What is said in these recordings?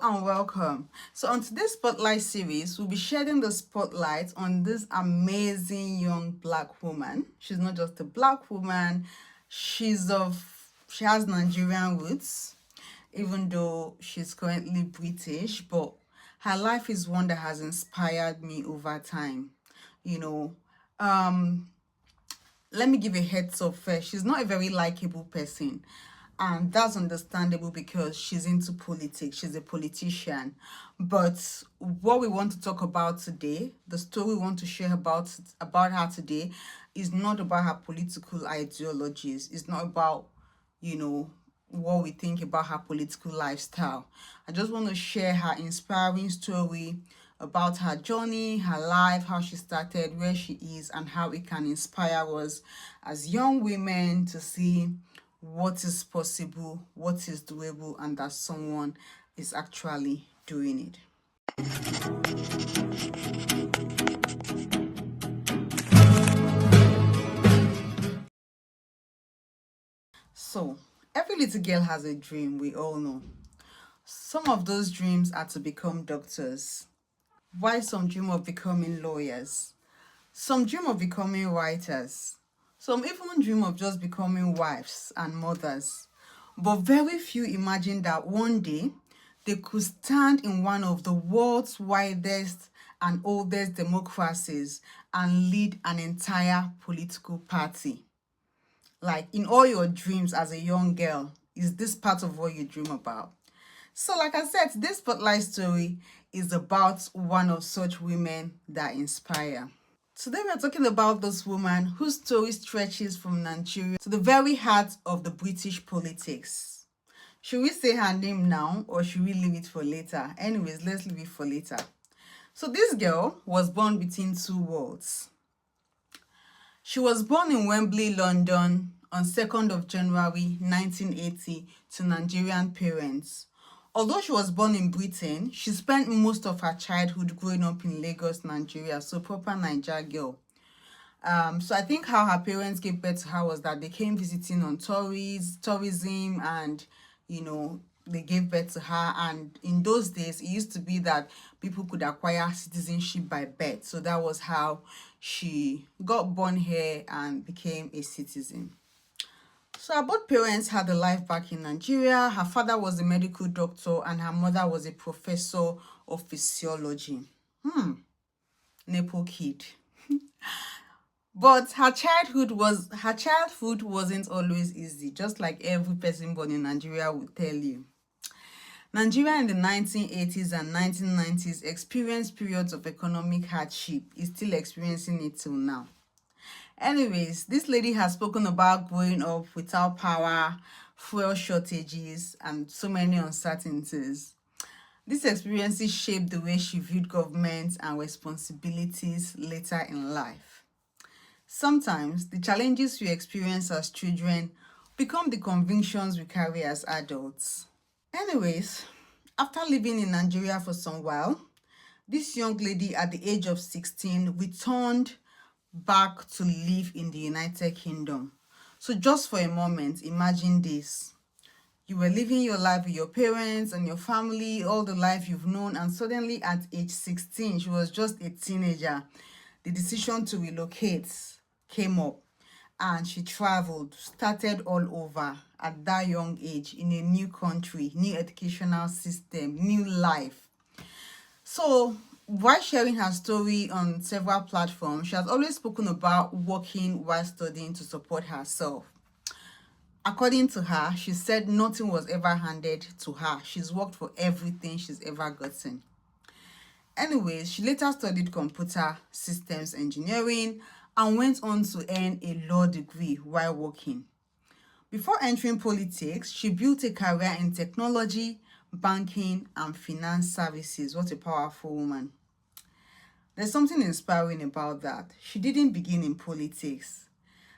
and welcome. So on today's Spotlight series, we'll be shedding the spotlight on this amazing young Black woman. She's not just a Black woman, she has Nigerian roots, even though she's currently British, but her life is one that has inspired me over time. You know, um, let me give a heads up first. She's not a very likable person. And that's understandable because she's into politics. She's a politician. But what we want to talk about today, the story we want to share about her today, is not about her political ideologies. It's not about, what we think about her political lifestyle. I just want to share her inspiring story about her journey, her life, how she started, where she is, and how it can inspire us as young women to see what is possible, what is doable, and that someone is actually doing it. So, every little girl has a dream, we all know. Some of those dreams are to become doctors, while some dream of becoming lawyers. Some dream of becoming writers. Some even dream of just becoming wives and mothers. But very few imagine that one day they could stand in one of the world's widest and oldest democracies and lead an entire political party. Like in all your dreams as a young girl, is this part of what you dream about? So like I said, this spotlight story is about one of such women that inspire. Today we are talking about this woman whose story stretches from Nigeria to the very heart of the British politics. Should we say her name now or should we leave it for later? Anyways, let's leave it for later. So this girl was born between two worlds. She was born in Wembley, London on 2nd of January 1980 to Nigerian parents. Although she was born in Britain, she spent most of her childhood growing up in Lagos, Nigeria, so proper Niger girl. So I think how her parents gave birth to her was that they came visiting on tourism, and they gave birth to her. And in those days, it used to be that people could acquire citizenship by birth. So that was how she got born here and became a citizen. So her both parents had a life back in Nigeria. Her father was a medical doctor and her mother was a professor of physiology. Nepo kid. But her childhood wasn't always easy, just like every person born in Nigeria would tell you. Nigeria in the 1980s and 1990s experienced periods of economic hardship. Is still experiencing it till now. Anyways, this lady has spoken about growing up without power, fuel shortages, and so many uncertainties. These experiences shaped the way she viewed government and responsibilities later in life. Sometimes the challenges we experience as children become the convictions we carry as adults. Anyways, after living in Nigeria for some while, this young lady at the age of 16 returned back to live in the United Kingdom. So just for a moment, imagine this. You were living your life with your parents and your family, all the life you've known, and suddenly at age 16, she was just a teenager. The decision to relocate came up and she traveled, started all over at that young age in a new country, new educational system, new life. So while sharing her story on several platforms, she has always spoken about working while studying to support herself. According to her, she said nothing was ever handed to her. She's worked for everything she's ever gotten. Anyways, she later studied computer systems engineering and went on to earn a law degree while working. Before entering politics, she built a career in technology, banking, and finance services. What a powerful woman. There's something inspiring about that. She didn't begin in politics.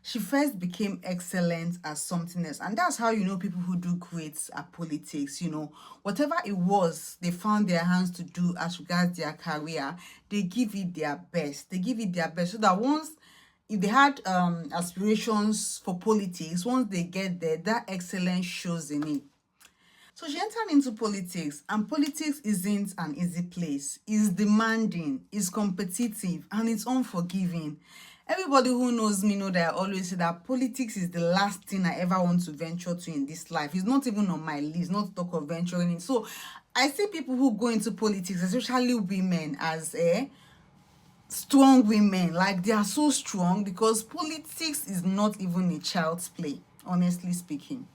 She first became excellent at something else. And that's how people who do great at politics, whatever it was they found their hands to do as regards their career, they give it their best. They give it their best so that if they had aspirations for politics, once they get there, that excellence shows in it. So she entered into politics, and politics isn't an easy place. It's demanding, it's competitive, and it's unforgiving. Everybody who knows me know that I always say that politics is the last thing I ever want to venture to in this life. It's not even on my list, not to talk of venturing in. So I see people who go into politics, especially women, as strong women. Like, they are so strong, because politics is not even a child's play, honestly speaking.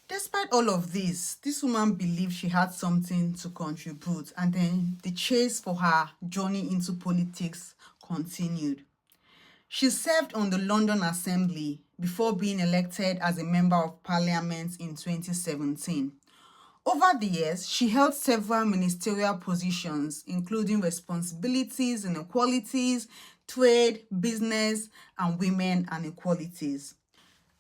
Despite all of this woman believed she had something to contribute, and then the chase for her journey into politics continued. She served on the London Assembly before being elected as a member of parliament in 2017. Over the years, she held several ministerial positions, including responsibilities in equalities, trade, business, and women and equalities.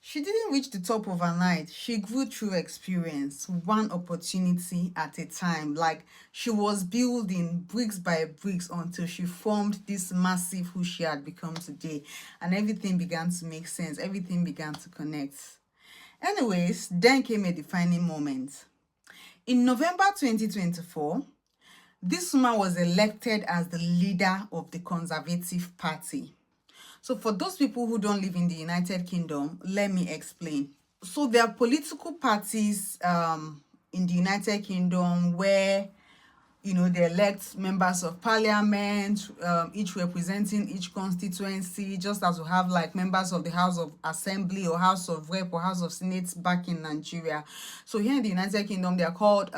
She didn't reach the top overnight. She grew through experience, one opportunity at a time. Like, she was building bricks by bricks until she formed this massive who she had become today. And everything began to make sense. Everything began to connect. Anyways, then came a defining moment. In November 2024, this woman was elected as the leader of the Conservative Party. So for those people who don't live in the United Kingdom, let me explain. So there are political parties in the United Kingdom where, they elect members of parliament, each representing each constituency, just as we have like members of the House of Assembly or House of Rep or House of Senate back in Nigeria. So here in the United Kingdom, they are called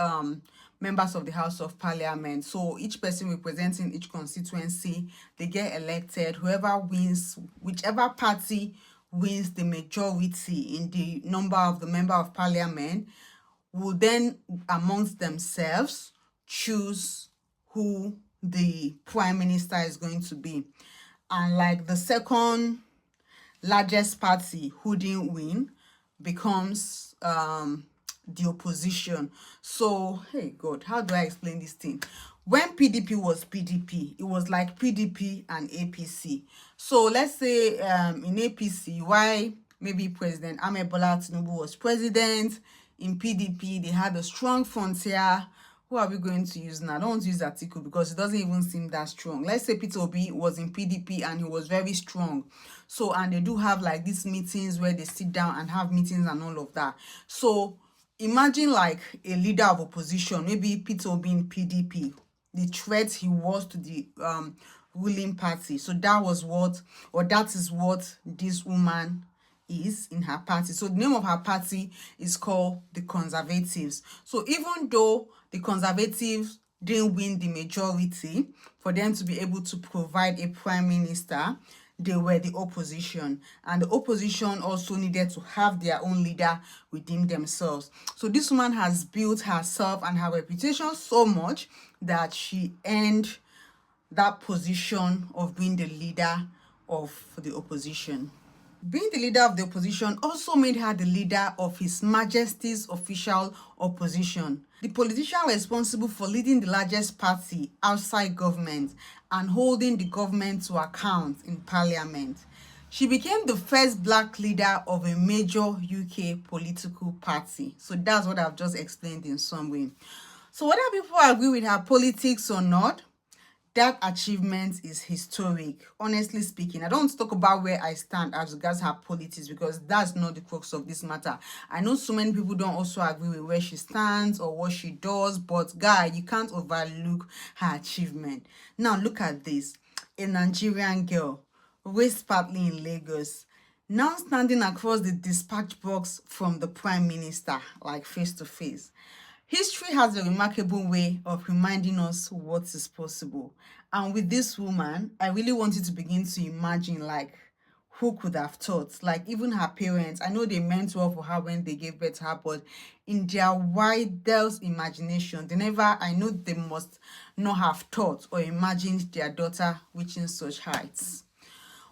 members of the House of Parliament. So each person representing each constituency, they get elected. Whoever wins, whichever party wins the majority in the number of the member of parliament, will then amongst themselves choose who the prime minister is going to be. And like the second largest party who didn't win becomes the opposition. So, hey God, how do I explain this thing? When PDP was PDP, it was like PDP and APC. So let's say in APC, why maybe President Ahmed Bola Tinubu was president. In PDP, they had a strong frontier. Who are we going to use now? I don't want to use Atiku because it doesn't even seem that strong. Let's say Peter Obi was in PDP and he was very strong. So, and they do have like these meetings where they sit down and have meetings and all of that. So imagine like a leader of opposition, maybe Peter Obi in PDP, the threat he was to the ruling party. So that was what, or that is what this woman is in her party. So the name of her party is called the Conservatives. So even though the Conservatives didn't win the majority for them to be able to provide a prime minister, they were the opposition, and the opposition also needed to have their own leader within themselves. So this woman has built herself and her reputation so much that she earned that position of being the leader of the opposition. Being the leader of the opposition also made her the leader of His Majesty's official opposition, the politician responsible for leading the largest party outside government and holding the government to account in parliament. She became the first black leader of a major UK political party. So that's what I've just explained in some way. So whether people agree with her politics or not, that achievement is historic. Honestly speaking, I don't want to talk about where I stand as regards her politics because that's not the crux of this matter. I know so many people don't also agree with where she stands or what she does, but guy, you can't overlook her achievement. Now look at this. A Nigerian girl, raised partly in Lagos, now standing across the dispatch box from the Prime Minister, like face to face. History has a remarkable way of reminding us what is possible. And with this woman, I really wanted to begin to imagine, like, who could have thought? Like, even her parents, I know they meant well for her when they gave birth to her, but in their wildest imagination, I know they must not have thought or imagined their daughter reaching such heights.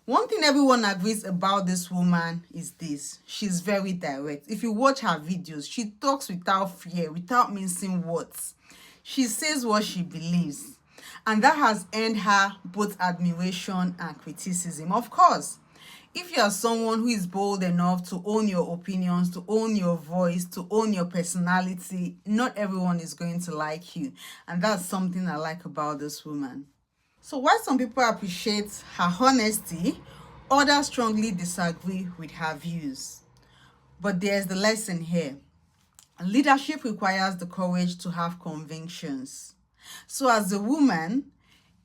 One thing everyone agrees about this woman is this: she's very direct. If you watch her videos, she talks without fear, without mincing words. She says what she believes, and that has earned her both admiration and criticism. Of course, If you are someone who is bold enough to own your opinions, to own your voice, to own your personality, not everyone is going to like you. And that's something I like about this woman. So while some people appreciate her honesty, others strongly disagree with her views. But there's the lesson here. Leadership requires the courage to have convictions. So as a woman,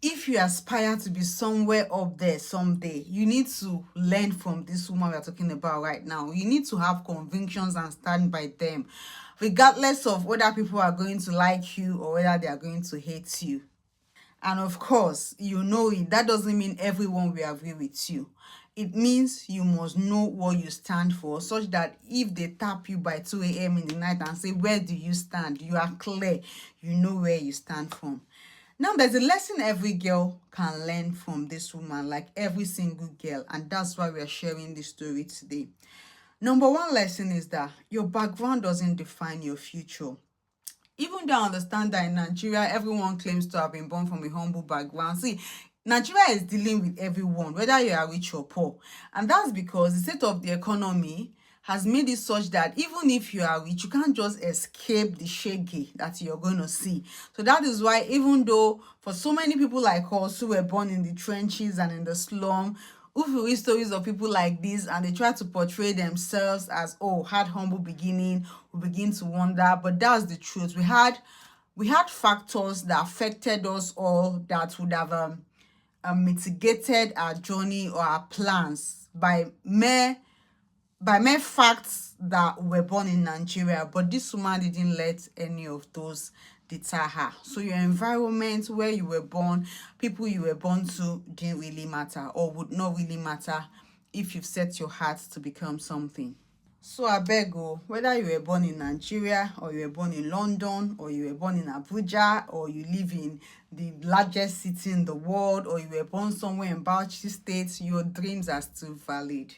if you aspire to be somewhere up there someday, you need to learn from this woman we're talking about right now. You need to have convictions and stand by them, regardless of whether people are going to like you or whether they are going to hate you. And of course, you know it. That doesn't mean everyone will agree with you. It means you must know what you stand for, such that if they tap you by 2 a.m. in the night and say, where do you stand? You are clear. You know where you stand from. Now, there's a lesson every girl can learn from this woman, like every single girl. And that's why we're sharing this story today. Number one lesson is that your background doesn't define your future. Even though I understand that in Nigeria, everyone claims to have been born from a humble background. See, Nigeria is dealing with everyone, whether you are rich or poor. And that's because the state of the economy has made it such that even if you are rich, you can't just escape the shaggy that you're going to see. So that is why, even though for so many people like us who were born in the trenches and in the slum, if you read stories of people like this and they try to portray themselves as, oh, had humble beginning, we begin to wonder. But that's the truth. We had factors that affected us all that would have mitigated our journey or our plans by mere facts that were born in Nigeria. But this woman didn't let any of those deter her. So your environment, where you were born, people you were born to, didn't really matter, or would not really matter if you've set your heart to become something. So I beg you, whether you were born in Nigeria, or you were born in London, or you were born in Abuja, or you live in the largest city in the world, or you were born somewhere in Bauchi State, your dreams are still valid.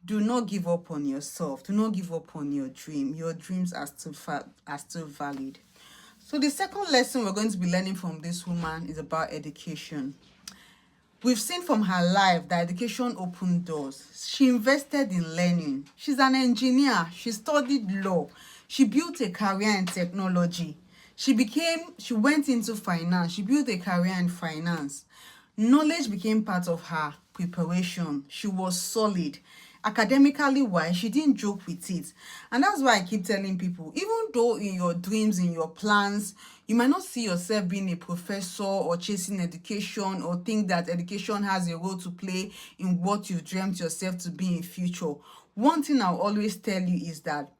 Do not give up on yourself. Do not give up on your dream. Your dreams are still valid. So the second lesson we're going to be learning from this woman is about education. We've seen from her life that education opened doors. She invested in learning. She's an engineer. She studied law. She built a career in technology. She went into finance. She built a career in finance. Knowledge became part of her preparation. She was solid. Academically wise, she didn't joke with it. And that's why I keep telling people, even though in your dreams, in your plans, you might not see yourself being a professor or chasing education, or think that education has a role to play in what you've dreamt yourself to be in future. One thing I'll always tell you is that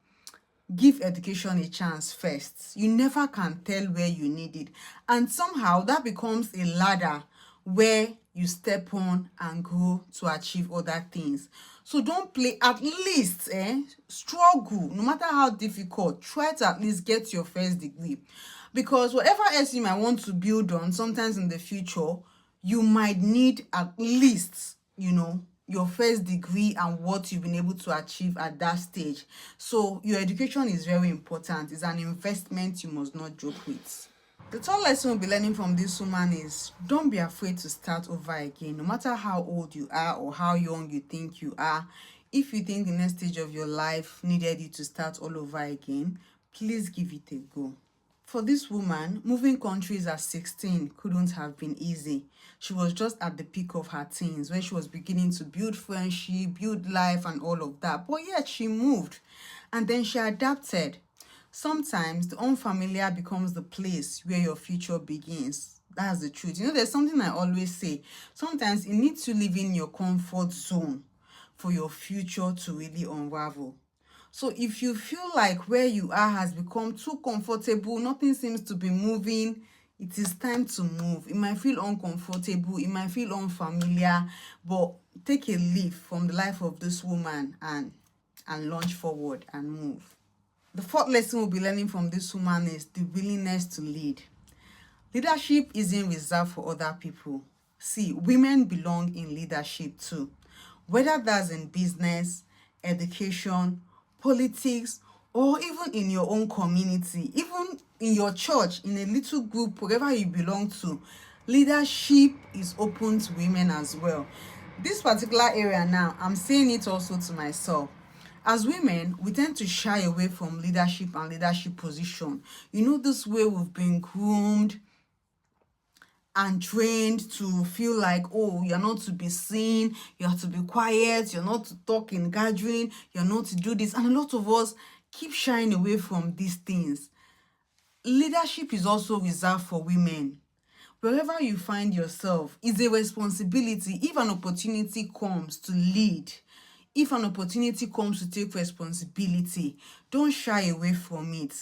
give education a chance first. You never can tell where you need it. And somehow that becomes a ladder where you step on and grow to achieve other things. So don't play, at least struggle, no matter how difficult, try to at least get your first degree. Because whatever else you might want to build on, sometimes in the future, you might need at least, your first degree and what you've been able to achieve at that stage. So your education is very important. It's an investment you must not joke with. The third lesson we'll be learning from this woman is, don't be afraid to start over again. No matter how old you are or how young you think you are, if you think the next stage of your life needed you to start all over again, please give it a go. For this woman, moving countries at 16 couldn't have been easy. She was just at the peak of her teens, where she was beginning to build friendship, build life and all of that. But yet she moved and then she adapted. Sometimes the unfamiliar becomes the place where your future begins. That's the truth. There's something I always say. Sometimes you need to live in your comfort zone for your future to really unravel. So if you feel like where you are has become too comfortable, nothing seems to be moving, it is time to move. It might feel uncomfortable, it might feel unfamiliar, but take a leaf from the life of this woman and launch forward and move. The fourth lesson we'll be learning from this woman is the willingness to lead. Leadership isn't reserved for other people. See, women belong in leadership too. Whether that's in business, education, politics, or even in your own community, even in your church, in a little group, wherever you belong to, leadership is open to women as well. This particular area now, I'm saying it also to myself. As women, we tend to shy away from leadership and leadership position. You know, this way we've been groomed and trained to feel like, oh, you're not to be seen, you have to be quiet, you're not to talk in gathering, you're not to do this. And a lot of us keep shying away from these things. Leadership is also reserved for women. Wherever you find yourself, it's a responsibility. If an opportunity comes to lead, if an opportunity comes to take responsibility, don't shy away from it.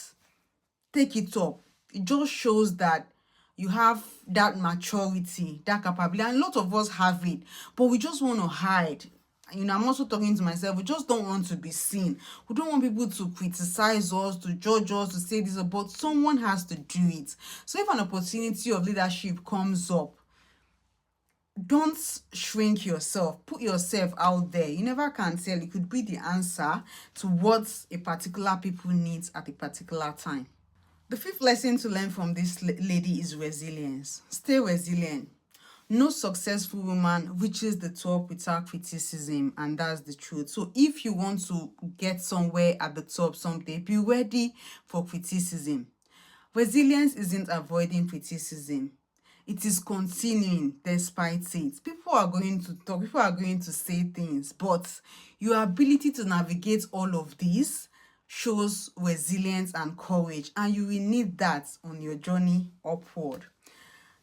Take it up. It just shows that you have that maturity, that capability. And a lot of us have it, but we just want to hide. You know, I'm also talking to myself. We just don't want to be seen. We don't want people to criticize us, to judge us, to say this, but someone has to do it. So if an opportunity of leadership comes up, don't shrink yourself. Put yourself out there. You never can tell. It could be the answer to what a particular people needs at a particular time. The fifth lesson to learn from this lady is resilience. Stay resilient. No successful woman reaches the top without criticism, and that's the truth. So if you want to get somewhere at the top someday, be ready for criticism. Resilience isn't avoiding criticism. It is continuing despite it. People are going to talk, people are going to say things, but your ability to navigate all of this shows resilience and courage, and you will need that on your journey upward.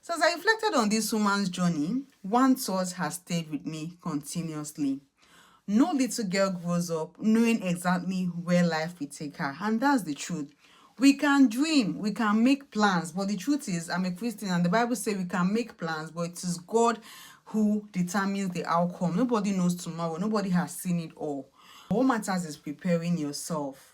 So as I reflected on this woman's journey, one thought has stayed with me continuously. No little girl grows up knowing exactly where life will take her, and that's the truth. We can dream, we can make plans, but the truth is, I'm a Christian and the Bible says we can make plans, but it is God who determines the outcome. Nobody knows tomorrow, nobody has seen it all. What matters is preparing yourself.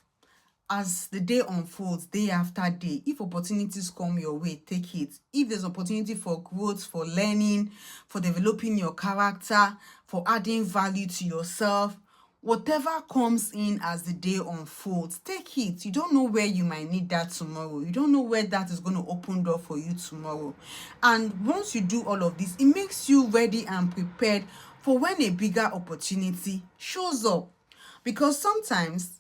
As the day unfolds, day after day, if opportunities come your way, take it. If there's opportunity for growth, for learning, for developing your character, for adding value to yourself, whatever comes in as the day unfolds, take it. You don't know where you might need that tomorrow. You don't know where that is going to open door for you tomorrow. And once you do all of this, it makes you ready and prepared for when a bigger opportunity shows up. Because sometimes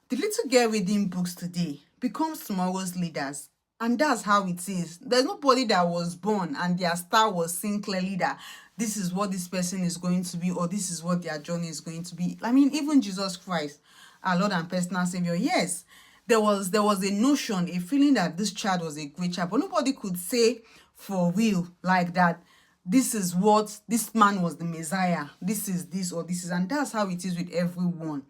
the little girl reading books today becomes tomorrow's leaders. And that's how it is. There's nobody that was born and their star was seen clearly that this is what this person is going to be, or this is what their journey is going to be. I mean, even Jesus Christ, our Lord and personal Savior, yes, there was a notion, a feeling that this child was a great child, but nobody could say for real like that, this is what, this man was the Messiah, this is this or this is, and that's how it is with everyone.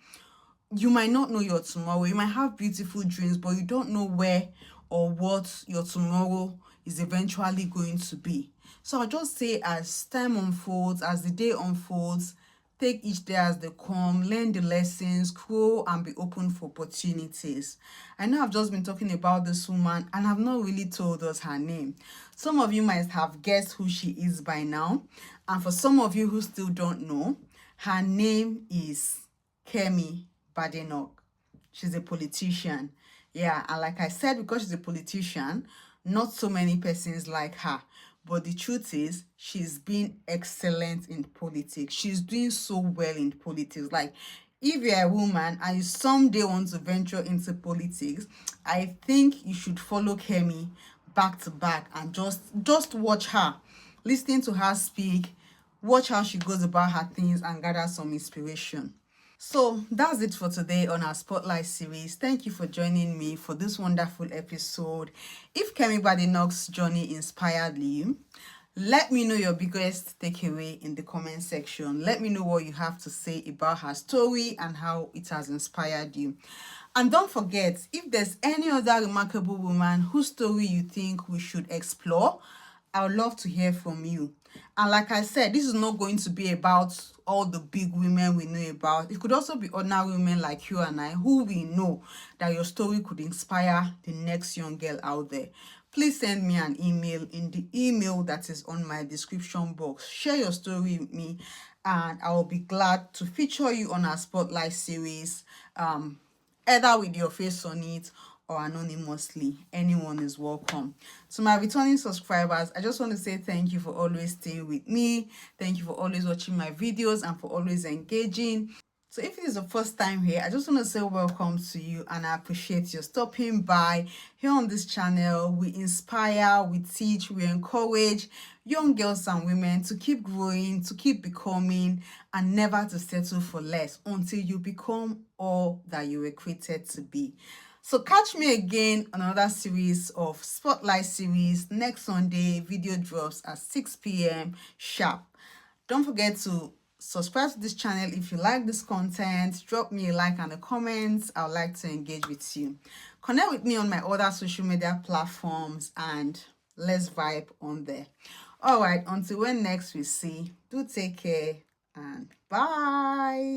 You might not know your tomorrow. You might have beautiful dreams, but you don't know where or what your tomorrow is eventually going to be. So I'll just say, as time unfolds, as the day unfolds, take each day as they come, learn the lessons, grow, and be open for opportunities. I know I've just been talking about this woman and I've not really told us her name. Some of you might have guessed who she is by now. And for some of you who still don't know, her name is Kemi Badenoch. She's a politician. Yeah, and like I said, because she's a politician, not so many persons like her. But the truth is, she's been excellent in politics. She's doing so well in politics. Like, if you're a woman and you someday want to venture into politics, I think you should follow Kemi back to back and just watch her, listen to her speak, watch how she goes about her things and gather some inspiration. So that's it for today on our Spotlight series. Thank you for joining me for this wonderful episode. If Kemi Badenoch's journey inspired you, let me know your biggest takeaway in the comment section. Let me know what you have to say about her story and how it has inspired you. And don't forget, if there's any other remarkable woman whose story you think we should explore, I would love to hear from you. And like I said, this is not going to be about all the big women we know about. It could also be ordinary women like you and I, who we know that your story could inspire the next young girl out there. Please send me an email in the email that is on my description box. Share your story with me and I will be glad to feature you on our Spotlight series, either with your face on it or anonymously. Anyone is welcome. To my returning subscribers, I just want to say thank you for always staying with me. Thank you for always watching my videos and for always engaging. So if it is the first time here, I just want to say welcome to you, and I appreciate you stopping by. Here on this channel, we inspire, we teach, we encourage young girls and women to keep growing, to keep becoming, and never to settle for less until you become all that you were created to be. So catch me again on another series of Spotlight series next Sunday. Video drops at 6 p.m. sharp. Don't forget to subscribe to this channel if you like this content. Drop me a like and a comment. I would like to engage with you. Connect with me on my other social media platforms and let's vibe on there. All right, until when next we see, do take care and bye.